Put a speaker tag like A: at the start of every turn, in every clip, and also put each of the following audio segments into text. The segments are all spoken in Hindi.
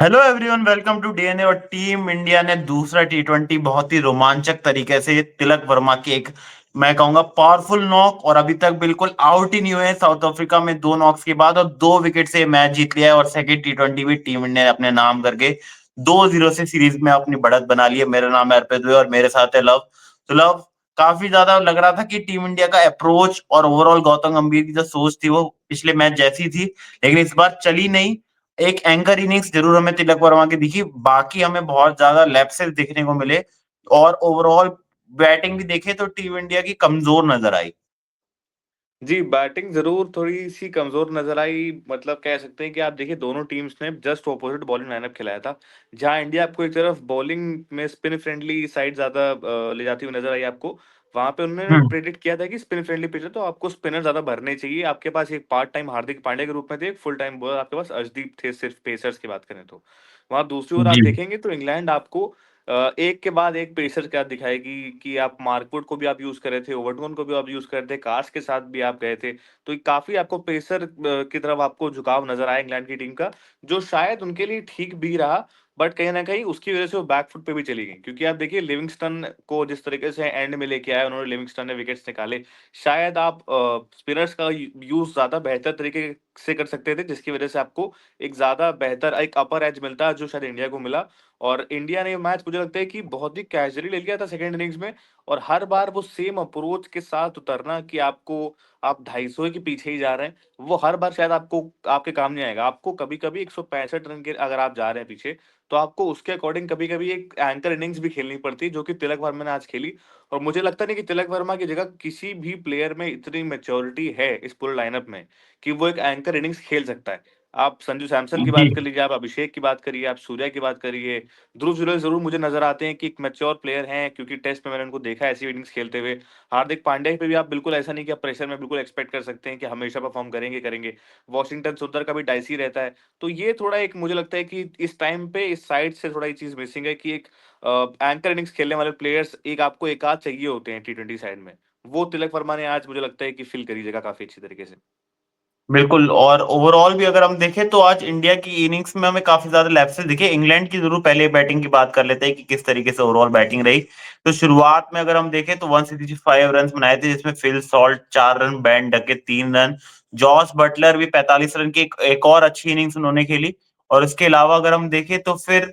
A: Hello everyone, welcome to DNA. और टीम इंडिया ने दूसरा टी20 बहुत ही रोमांचक तरीके से तिलक वर्मा की एक, मैं कहूंगा, पावरफुल नॉक, और अभी तक बिल्कुल आउट ही नहीं हुए साउथ अफ्रीका में दो नॉक्स के बाद, और 2 विकेट से मैच जीत लिया है। और सेकेंड टी20 भी टीम इंडिया ने अपने नाम करके 2-0 से सीरीज में अपनी बढ़त बना ली है। मेरा नाम है अर्पित हुए और मेरे साथ है लव। तो लव, काफी ज्यादा लग रहा था कि टीम इंडिया का अप्रोच और ओवरऑल गौतम गंभीर की जो सोच थी वो पिछले मैच जैसी थी, लेकिन इस बार चली नहीं। एक एंकर इनिंग्स जरूर हमें तिलक वर्मा की दिखी, बाकी हमें बहुत ज्यादा लैप्सेस देखने को मिले। और ओवरऑल बैटिंग भी देखे तो टीम इंडिया की कमजोर नजर आई।
B: जी, बैटिंग ज़रूर थोड़ी-सी कमज़ोर नज़र आई, मतलब कह सकते हैं कि आप देखिए दोनों टीम्स ने जस्ट अपोज़िट बॉलिंग लाइनअप खिलाया था। जहाँ इंडिया आपको एक तरफ बॉलिंग में स्पिन फ्रेंडली साइड ज़्यादा ले जाती हुई नज़र आई आपको। वहाँ पे उन्होंने
A: हम्म।
B: प्रेडिक्ट किया था कि स्पिन फ्रेंडली पिच है तो आपको स्पिनर ज़्यादा भरने चाहिए। आपके पास एक पार्ट टाइम हार्दिक पांड्या के रूप में थे, एक फुल टाइम बॉलर आपके पास अर्शदीप थे सिर्फ़ पेसर्स की बात करें तो। वहाँ दूसरी ओर आप
A: जी।
B: देखेंगे तो इंग्लैंड आपको एक के बाद एक पेसर क्या दिखाएगी कि आप मार्कवुड को भी आप यूज़ कर रहे थे, ओवरटोन को भी आप यूज़ कर रहे थे, कार्स के साथ भी आप गए थे। तो काफ़ी आपको पेसर की तरफ आपको झुकाव नज़र आया इंग्लैंड की टीम का, जो शायद उनके लिए ठीक भी रहा, बट कहीं न कहीं उसकी वज़ह से वो बैक फुट पे भी चली गई। क्योंकि आप देखिए लिविंगस्टन को जिस तरीके से एंड में लेके आए उन्होंने, लिविंगस्टन ने विकेट्स निकाले। शायद आप स्पिनर्स का यूज़ ज़्यादा बेहतर तरीके से कर सकते थे, जिसकी वज़ह से आपको एक ज़्यादा बेहतर एक अपर एज मिलता, जो शायद इंडिया को मिला। और इंडिया ने ये मैच मुझे लगता है कि बहुत ही कैजुअली ले लिया था सेकंड इनिंग्स में, और हर बार वो सेम अप्रोच के साथ उतरना कि आप 250 के पीछे ही जा रहे हैं, वो हर बार शायद आपको आपके काम नहीं आएगा। आपको कभी-कभी 165 रन के अगर आप जा रहे हैं पीछे, तो आपको उसके अकॉर्डिंग कभी-कभी एक एंकर इनिंग्स भी खेलनी पड़ती है, जो कि तिलक वर्मा ने आज खेली। और मुझे लगता नहीं कि तिलक वर्मा की जगह किसी भी प्लेयर में इतनी मैच्योरिटी है इस पूरे लाइनअप में, कि वो एक एंकर इनिंग्स खेल सकता है। आप संजू सैमसन की
A: जी।
B: बात कर लीजिए, आप अभिषेक की बात करिए, आप सूर्या की बात करिए, ध्रुव जुरैल ज़रूर मुझे नज़र आते हैं कि एक मैच्योर प्लेयर हैं, क्योंकि टेस्ट में मैंने उनको देखा है ऐसी इनिंग्स खेलते हुए। हार्दिक पांड्या पे भी आप बिल्कुल ऐसा नहीं कि आप प्रेशर में बिल्कुल एक्सपेक्ट कर सकते हैं कि हमेशा परफॉर्म करेंगे, करेंगे। वॉशिंगटन सुंदर का भी डाइसी रहता है। तो ये थोड़ा एक मुझे लगता है कि इस टाइम पे इस साइड से थोड़ा ये चीज़ मिसिंग है कि एक एंकर इनिंग्स खेलने वाले प्लेयर्स एक आपको एक आध चाहिए होते हैं टी20 साइड में। वो तिलक वर्मा ने आज मुझे लगता है कि फिल करी जगह काफ़ी अच्छी तरीके से।
A: बिल्कुल। और ओवरऑल भी अगर हम देखें तो आज इंडिया की इनिंग्स में हमें काफी ज्यादा लैप्सेस दिखे। इंग्लैंड की जरूर पहले बैटिंग की बात कर लेते हैं कि किस तरीके से ओवरऑल बैटिंग रही। तो शुरुआत में अगर हम देखें तो 165 रन बनाए थे, जिसमें Phil Salt 4 run, Ben Duckett 3 run, Jos Buttler भी 45 रन की एक और अच्छी इनिंग्स उन्होंने खेली। और इसके अलावा अगर हम देखें तो फिर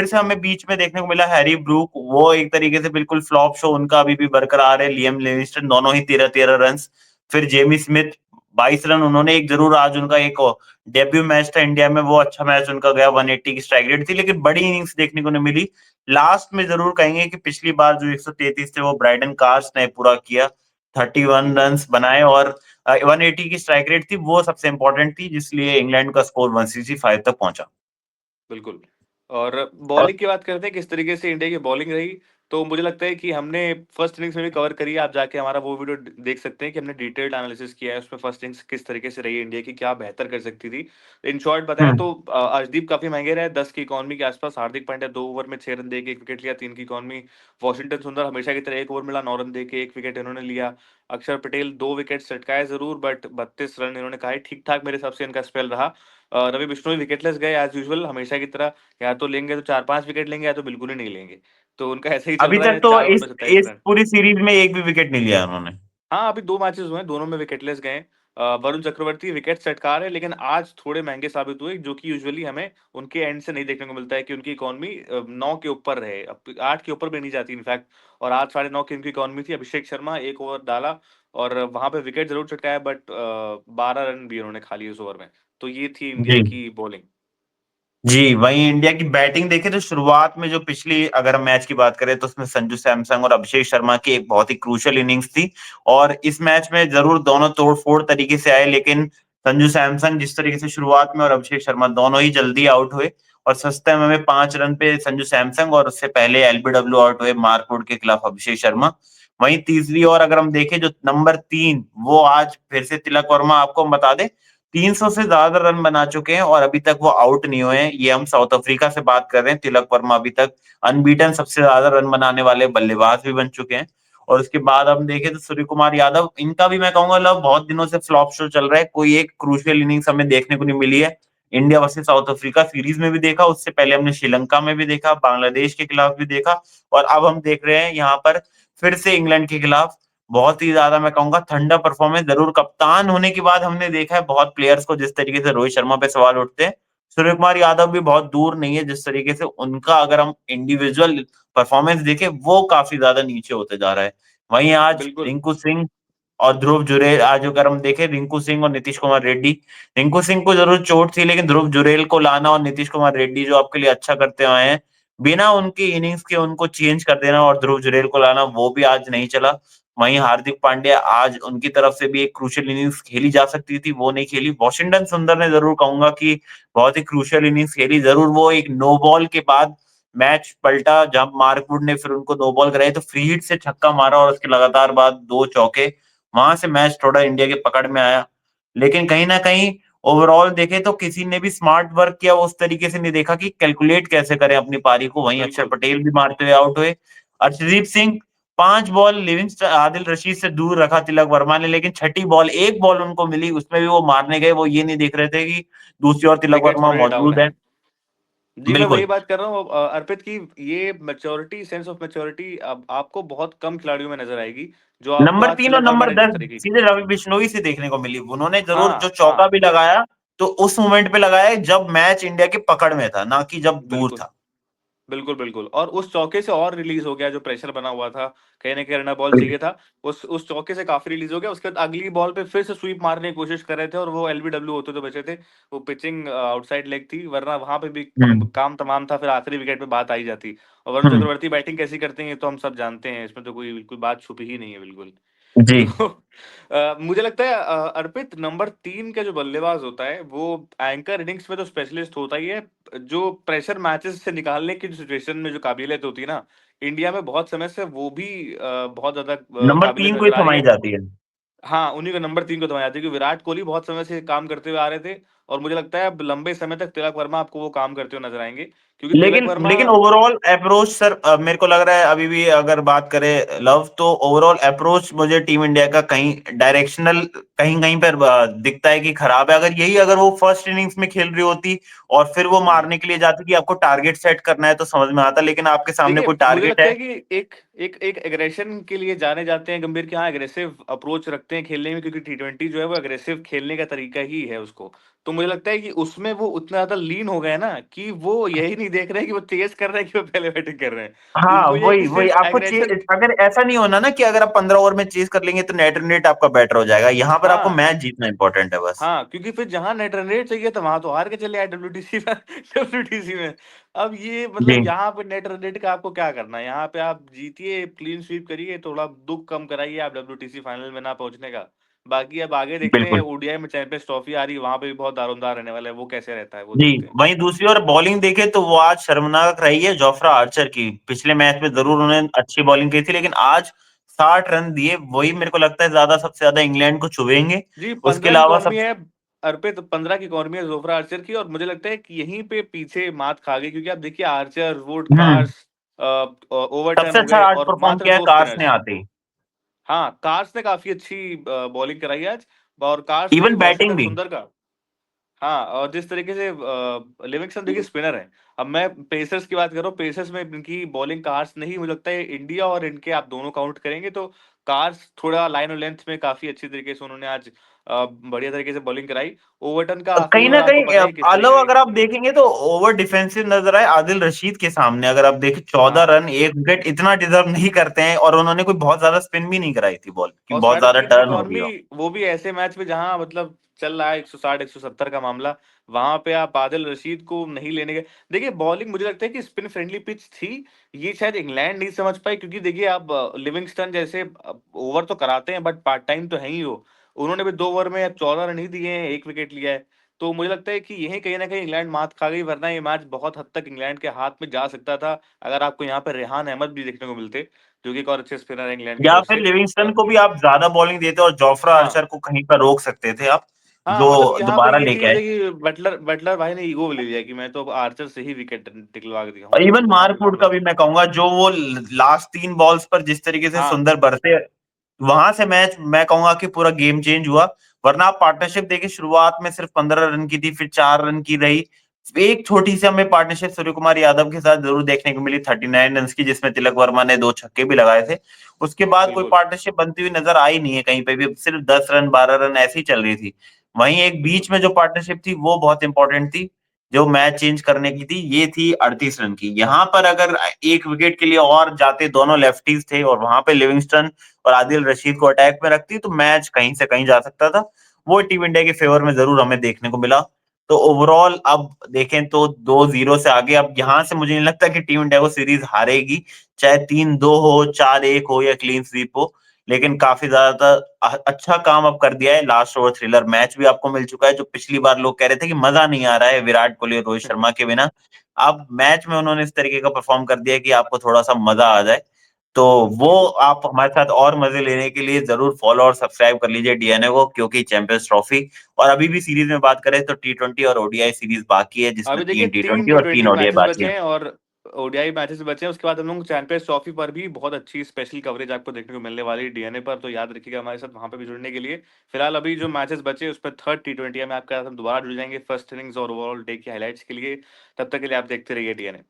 A: से हमें बीच में देखने को मिला हैरी ब्रूक, वो एक तरीके से बिल्कुल फ्लॉप शो उनका अभी भी बरकरार है। लियम लिविंगस्टन दोनों ही 13-13 रन। फिर जेमी स्मिथ 22 रन, उन्होंने एक जरूर आज उनका एक डेब्यू मैच था इंडिया में, वो अच्छा मैच उनका गया, 180 की स्ट्राइक रेट थी, लेकिन बड़ी इनिंग्स देखने को नहीं मिली। लास्ट में जरूर कहेंगे कि पिछली बार जो 133 थे वो ब्राइडन कार्स ने पूरा किया, 31 रन बनाए, और 180 की स्ट्राइक रेट थी, वो सबसे इंपॉर्टेंट थी, जिसलिए इंग्लैंड का स्कोर 165 तक पहुंचा।
B: बिल्कुल। और बॉलिंग की बात करते हैं किस तरीके से इंडिया की बॉलिंग रही, तो मुझे लगता है कि हमने फर्स्ट इनिंग्स में भी कवर करी है। आप जाके हमारा वो वीडियो देख सकते हैं कि हमने डिटेल्ड एनालिसिस किया है उसमें, फर्स्ट इनिंग्स किस तरीके से रही इंडिया की, क्या बेहतर कर सकती थी। इन शॉर्ट बताएं
A: हम्म।
B: तो अर्शदीप काफी महंगे रहे, 10 की इकॉनमी के आसपास। हार्दिक पांड्या 2 ओवर में 6 रन दे के 1 विकेट लिया, 3 की इकॉनमी। वॉशिंगटन सुंदर हमेशा की तरह 1 ओवर मिला, 9 रन दे के 1 विकेट इन्होंने लिया। अक्षर पटेल 2 विकेट चटकाए जरूर, बट 32 रन इन्होंने कहा, ठीक ठाक मेरे हिसाब से इनका स्पेल रहा। रवि बिश्नोई विकेटलेस गए एज यूजुअल, हमेशा की तरह। या तो लेंगे तो 4-5 विकेट लेंगे, या तो बिल्कुल ही नहीं लेंगे। तो उनका ऐसे ही चल
A: अभी
B: रहा
A: तक
B: है,
A: तो
B: 4 ओवर
A: इस
B: में 27
A: इस
B: रन।
A: पूरी सीरीज में एक भी विकेट नहीं लिया उन्होंने।
B: हाँ, अभी 2 मैचेस हुए हैं, दोनों में विकेटलेस गए हैं। वरुण चक्रवर्ती विकेट चटका रहे हैं, लेकिन आज थोड़े महँगे साबित हुए, जो कि यूजुअली हमें उनके एंड से नहीं देखने को मिलता है कि उनकी इकॉनमी 9 के ऊपर रहे। अब 8 के ऊपर भी नहीं जाती इनफैक्ट, और आज 9.5 की उनकी इकॉनमी थी। अभिषेक शर्मा 1 ओवर डाला और वहाँ पे विकेट ज़रूर चटकाया, बट 12 रन भी उन्होंने खा लिए उस ओवर में। तो ये थी इंडिया
A: जी।
B: की बॉलिंग।
A: जी, वहीं इंडिया की बैटिंग देखें तो शुरुआत में जो पिछली अगर हम मैच की बात करें तो उसमें संजू सैमसंग और अभिषेक शर्मा की एक बहुत ही क्रूशियल इनिंग्स थी। और इस मैच में जरूर दोनों तोड़-फोड़ तरीके से आए, लेकिन संजू सैमसंग जिस तरीके से शुरुआत में और अभिषेक शर्मा दोनों ही जल्दी आउट हुए, और सस्ते में 5 रन पे संजू सैमसंग, और उससे पहले एलबीडब्ल्यू आउट हुए मार्कवुड के खिलाफ अभिषेक शर्मा। वहीं तीसरी ओर अगर हम देखें जो नंबर 3, वो आज फिर से तिलक वर्मा, आपको हम बता दें 300 से ज्यादा रन बना चुके हैं और अभी तक वो आउट नहीं हुए हैं। ये हम साउथ अफ्रीका से बात कर रहे हैं। तिलक वर्मा अभी तक अनबीटन सबसे ज्यादा रन बनाने वाले बल्लेबाज भी बन चुके हैं। और उसके बाद हम देखें तो सूर्य कुमार यादव, इनका भी मैं कहूंगा बहुत दिनों से फ्लॉप शो चल रहा है, कोई एक क्रूशियल इनिंग्स हमें देखने को नहीं मिली है। India versus south Africa series में भी देखा, उससे पहले हमने श्रीलंका में भी देखा, बांग्लादेश के खिलाफ भी देखा, और अब हम देख रहे हैं यहाँ पर फिर से इंग्लैंड के खिलाफ। बहुत ही ज्यादा मैं कहूंगा ठंडा परफॉर्मेंस, जरूर कप्तान होने के बाद हमने देखा है बहुत प्लेयर्स को जिस तरीके से रोहित शर्मा पे सवाल उठते हैं, सूर्य कुमार यादव भी बहुत दूर नहीं है जिस तरीके से उनका अगर हम इंडिविजुअल परफॉर्मेंस देखें वो काफी ज्यादा नीचे होते जा रहा है। वहीं आज
B: बिल्कुल।
A: रिंकू सिंह और ध्रुव जुरैल, आज अगर हम देखें रिंकू सिंह और नीतीश कुमार रेड्डी, रिंकू सिंह को जरूर चोट थी लेकिन ध्रुव जुरैल को लाना और नीतीश कुमार रेड्डी जो आपके लिए अच्छा करते आए हैं, बिना उनकी इनिंग्स के उनको चेंज कर देना और ध्रुव जुरैल को लाना वो भी आज नहीं चला। वहीं हार्दिक पांड्या, आज उनकी तरफ से भी एक क्रूशियल इनिंग्स खेली जा सकती थी, वो नहीं खेली। वॉशिंगटन सुंदर ने जरूर कहूंगा कि बहुत ही क्रूशियल इनिंग्स खेली, जरूर वो एक नो बॉल के बाद मैच पलटा जब मार्कवुड ने फिर उनको नो बॉल कराई तो फ्री हिट से छक्का मारा और उसके लगातार बाद 2 चौके, वहां से मैच थोड़ा इंडिया के पकड़ में आया। लेकिन कहीं ना कहीं ओवरऑल देखे तो किसी ने भी स्मार्ट वर्क किया उस तरीके से नहीं देखा कि कैलकुलेट कैसे करें अपनी पारी को। वहीं अक्षर
B: बिल्कुल।
A: पटेल भी मारते हुए आउट हुए। अर्शदीप सिंह 5 बॉल लिविंगस्टन आदिल रशीद से दूर रखा तिलक वर्मा ने, लेकिन छठी बॉल एक बॉल उनको मिली, उसमें भी वो मारने गए, वो ये नहीं देख रहे थे कि दूसरी ओर तिलक
B: विकेट
A: वर्मा
B: थोड़े डाउन
A: मौजूद
B: है।
A: है।
B: जी, मैं
A: बिल्कुल।
B: वही बात कर रहा हूँ अर्पित की, ये मैच्योरिटी, सेंस ऑफ मैच्योरिटी अब आपको बहुत कम खिलाड़ियों में नज़र आएगी, जो आपको
A: नंबर
B: आज
A: 3 और
B: तिलक वर्मा
A: नंबर
B: ने जिस
A: 10
B: तरह की।
A: सीधे रवि बिश्नोई से देखने को मिली। उन्होंने जरूर जो
B: हाँ,
A: चौका
B: हाँ।
A: भी लगाया तो उस मोमेंट पे लगाया जब मैच इंडिया की पकड़ में था, ना कि जब दूर
B: बिल्कुल।
A: था।
B: बिल्कुल, बिल्कुल, और उस चौके से और रिलीज़ हो गया जो प्रेशर बना हुआ था, कहीं न कहीं रनर बॉल
A: बिल्कुल।
B: चाहिए था, उस चौके से काफ़ी रिलीज़ हो गया, उसके बाद अगली बॉल पे फिर से स्वीप मारने की कोशिश कर रहे थे और वो एलबीडब्ल्यू होते तो बचे थे। वो पिचिंग आउटसाइड लेग थी, वरना वहाँ पे भी
A: हम्म।
B: काम तमाम था, फिर आखिरी विकेट पे बात आ ही जाती। और वरुण
A: हम्म।
B: चक्रवर्ती बैटिंग कैसी करते हैं ये तो हम सब जानते हैं, इसमें तो कोई कोई बात छुपी ही नहीं है बिल्कुल।
A: जी।
B: तो मुझे लगता है अर्पित, नंबर 3 का जो बल्लेबाज होता है, वो एंकर इनिंग्स में तो स्पेशलिस्ट होता ही है। जो प्रेशर मैचेस से निकालने की जो सिचुएशन में जो काबिलियत होती है ना, इंडिया में बहुत समय से वो भी बहुत ज़्यादा
A: नंबर
B: काबिलियत
A: 3 को ही
B: नज़र आ रही
A: थमाई
B: है।
A: जाती है।
B: हाँ, उन्हीं को नंबर 3 को दबाया जाती है, क्योंकि विराट कोहली बहुत समय से काम करते हुए आ रहे थे और मुझे लगता है अब लंबे समय तक तिलक वर्मा आपको वो काम करते हुए नज़र आएँगे, क्योंकि तिलक
A: लेकिन
B: वर्मा।
A: लेकिन ओवरऑल अप्रोच सर, मेरे को लग रहा है अभी भी अगर बात करें लव, तो ओवरऑल अप्रोच मुझे टीम इंडिया का कहीं डायरेक्शनल कहीं कहीं पर दिखता है कि खराब है। अगर यही अगर वो फर्स्ट इनिंग्स में खेल रही होती और फिर वो
B: हुँ।
A: मारने के लिए जाती कि आपको टारगेट सेट करना है तो समझ में आता, लेकिन आपके सामने
B: देखिए,
A: कोई
B: मुझे
A: टारगेट
B: लगता
A: है।
B: है कि एक एग्रेशन के लिए जाने जाते हैं गंभीर, कि हाँ, एग्रेसिव अप्रोच रखते हैं खेलने में, क्योंकि टी20 जो है वो एग्रेसिव खेलने का तरीका ही है उसको। तो मुझे लगता है कि उसमें वो उतना ज़्यादा लीन हो गए हैं ना, कि वो यही नहीं देख रहे हैं कि वो चेज़ कर रहे हैं कि वो पहले बैटिंग कर रहे हैं।
A: हाँ,
B: उनको ये है कि
A: वही वही
B: सिर्फ़
A: आपको
B: एग्रेशन।
A: अगर ऐसा नहीं होना ना कि अगर आप 15 ओवर में चेज कर लेंगे तो नेट रन रेट आपका बेटर हो जाएगा, यहाँ पर आपको
B: हाँ।
A: मैच जीतना इंपॉर्टेंट है बस।
B: हाँ, क्योंकि फिर जहाँ नेट रन रेट चाहिए था, वहाँ तो हार के चले आए डब्ल्यूटीसी में डब्ल्यूटीसी में। अब ये
A: जी।
B: मतलब यहाँ पे नेट रन रेट का आपको क्या करना है? यहाँ पे आप जीतिए, क्लीन स्वीप करिए, थोड़ा दुःख कम कराइए आप डब्ल्यूटीसी फाइनल में ना पहुँचने का। बाकी अब आगे देखते हैं,
A: बिल्कुल।
B: ओडीआई में चैंपियंस ट्रॉफी आ रही है, वहाँ पे भी बहुत दारोमदार रहने वाला है, वो कैसे रहता है, वो
A: जी,
B: देखते हैं।
A: वहीं दूसरी ओर बॉलिंग देखें तो वो आज शर्मनाक रही है जोफ्रा आर्चर की। पिछले मैच में जरूर उन्होंने अच्छी बॉलिंग की थी लेकिन आज 60 रन दिए, वही मेरे को लगता है ज्यादा सबसे ज्यादा इंग्लैंड को चुभेंगे।
B: जी,
A: उसके
B: 15 की
A: अलावा
B: इकॉनमी
A: सब।
B: है अर्पित, 15 की इकॉनमी है जोफ्रा आर्चर की, और मुझे लगता है कि यहीं पे पीछे मात खा गई, क्योंकि आप देखिए Archer, would,
A: hmm.
B: Cars, overturn
A: सबसे
B: हो
A: अच्छा
B: गए
A: आज
B: और
A: परफॉर्म
B: मात्र
A: किया है
B: 2
A: कार्स ने
B: स्पिनर्स।
A: आते ही।
B: हाँ, कार्स ने काफ़ी अच्छी बॉलिंग कराई आज, और कार्स भी
A: इवन बैटिंग
B: वॉशिंगटन
A: भी।
B: सुंदर का। हाँ, और जिस तरीके से लिविंगस्टन देखिए स्पिनर है। अब मैं पेसर्स की बात कर रहा हूँ, पेसर्स में इनकी बॉलिंग कार्स नहीं, मुझे लगता है इंडिया और इनके आप दोनों काउंट करेंगे तो कार्स थोड़ा लाइन और लेंथ में काफ़ी अच्छी तरीके से उन्होंने आज बढ़िया तरीके से बॉलिंग कराई। ओवर्टन का आखिरी
A: कहीं
B: ओवर
A: ना
B: आपको
A: कहीं
B: पता ही है किस
A: अलग
B: तरीके की।
A: अगर आप देखेंगे तो ओवर डिफेंसिव नजर आए आदिल रशीद के सामने। अगर आप देखें
B: हाँ,
A: 14 रन 1 विकेट इतना डिजर्व नहीं करते हैं, और उन्होंने कोई बहुत ज्यादा स्पिन भी नहीं कराई थी बॉल कि
B: और
A: बहुत
B: साढ़े
A: ज्यादा
B: 3 की
A: टर्न हो
B: इकॉनमी,
A: गया हो।
B: वो भी ऐसे मैच में जहाँ मतलब चल रहा है 160 170 का मामला, वहां पे आप आदिल रशीद को नहीं लेने गए। देखिए, बॉलिंग मुझे लगता है कि स्पिन फ्रेंडली पिच थी, ये शायद इंग्लैंड नहीं समझ पाई, क्योंकि देखिए आप लिविंगस्टन जैसे ओवर तो कराते हैं बट पार्ट टाइम तो है ही वो। उन्होंने भी 2 ओवर में 14 रन ही दिए हैं, 1 विकेट लिया है। तो मुझे लगता है कि यही कहीं ना कहीं इंग्लैंड मात खा गई, वरना ये मैच बहुत हद तक इंग्लैंड के हाथ में जा सकता था, अगर आपको यहाँ पे रेहान अहमद भी देखने को मिलते, जो कि एक और अच्छे स्पिनर है इंग्लैंड की
A: या
B: तरफ
A: फिर
B: से।
A: लिविंगस्टन को भी आप ज्यादा बॉलिंग देते और जोफ्रा
B: हाँ,
A: आर्चर को कहीं पर रोक सकते थे आप,
B: हाँ,
A: जो
B: मतलब यहाँ पे
A: दोबारा
B: ये
A: लेके
B: चीज़
A: आए।
B: है कि बटलर बटलर भाई ने ईगो ले लिया कि मैं तो अब आर्चर से ही विकेट दिलवा दिया
A: और
B: हूँ, तो
A: इवन
B: वहाँ पे
A: मार्कवुड का
B: मामला।
A: भी मैं कहूंगा जो वो लास्ट 3 बॉल्स पर जिस तरीके से
B: हाँ,
A: सुंदर बरसे, वहां से मैच मैं कहूंगा कि पूरा गेम चेंज हुआ। वरना आप पार्टनरशिप देखिए, शुरुआत में सिर्फ 15 रन की थी, फिर 4 रन की रही। एक छोटी सी हमें पार्टनरशिप सूर्य कुमार यादव के साथ जरूर देखने को मिली 39 रन की, जिसमें तिलक वर्मा ने 2 छक्के भी लगाए थे। उसके बाद कोई
B: बिल्कुल।
A: पार्टनरशिप बनती हुई नजर आई नहीं है कहीं पे भी, सिर्फ 10 रन 12 रन ऐसी चल रही थी। वहीं एक
B: बिल्कुल।
A: बीच में जो पार्टनरशिप थी वो बहुत इंपॉर्टेंट थी, जो मैच चेंज करने की थी, ये थी 38 रन की। यहाँ पर अगर एक विकेट के लिए और जाते, दोनों लेफ्टीज थे, और वहां पे लिविंगस्टन और आदिल रशीद को अटैक में रखती, तो मैच कहीं से कहीं जा सकता था। वो टीम इंडिया के फेवर में जरूर हमें देखने को मिला। तो ओवरऑल अब देखें तो 2-0 से आगे, अब यहाँ से मुझे नहीं लगता कि टीम इंडिया को सीरीज हारेगी, चाहे 3-2 हो, 4-1 हो या क्लीन स्वीप हो। लेकिन काफी ज्यादा अच्छा काम अब कर दिया है, लास्ट ओवर थ्रिलर मैच भी आपको मिल चुका है। जो पिछली बार लोग कह रहे थे कि मजा नहीं आ रहा है विराट कोहली और रोहित शर्मा के बिना, अब मैच में उन्होंने इस तरीके का परफॉर्म कर दिया है कि आपको थोड़ा सा मजा आ जाए। तो वो आप हमारे साथ और मजे लेने के लिए जरूर फॉलो और सब्सक्राइब कर लीजिए डीएनए को, क्योंकि चैंपियंस ट्रॉफी और अभी भी सीरीज में बात करें तो T20 और ओडीआई सीरीज बाकी है, जिसमें
B: अभी देखिए
A: 3 टी
B: तीन
A: ट्वेंटी
B: टी
A: और 3
B: ट्वेंटी
A: ओडीआई
B: मैचेस
A: बाकी
B: बचे
A: है।
B: हैं और ओडीआई मैचेस बचे हैं। उसके बाद हम लोग चैंपियंस ट्रॉफी पर भी बहुत अच्छी स्पेशल कवरेज आपको देखने को मिलने वाली है डीएनए पर, तो याद रखिएगा हमारे साथ वहां पे भी जुड़ने के लिए। फिलहाल अभी जो मैचेस बचे उस पर थर्ड टी ट्वेंटी है, मैं आपके साथ दोबारा जुड़ जाएंगे फर्स्ट इनिंग्स और ओवरऑल डे की हाइलाइट्स के लिए। तब तक के लिए आप देखते रहिए डीएनए।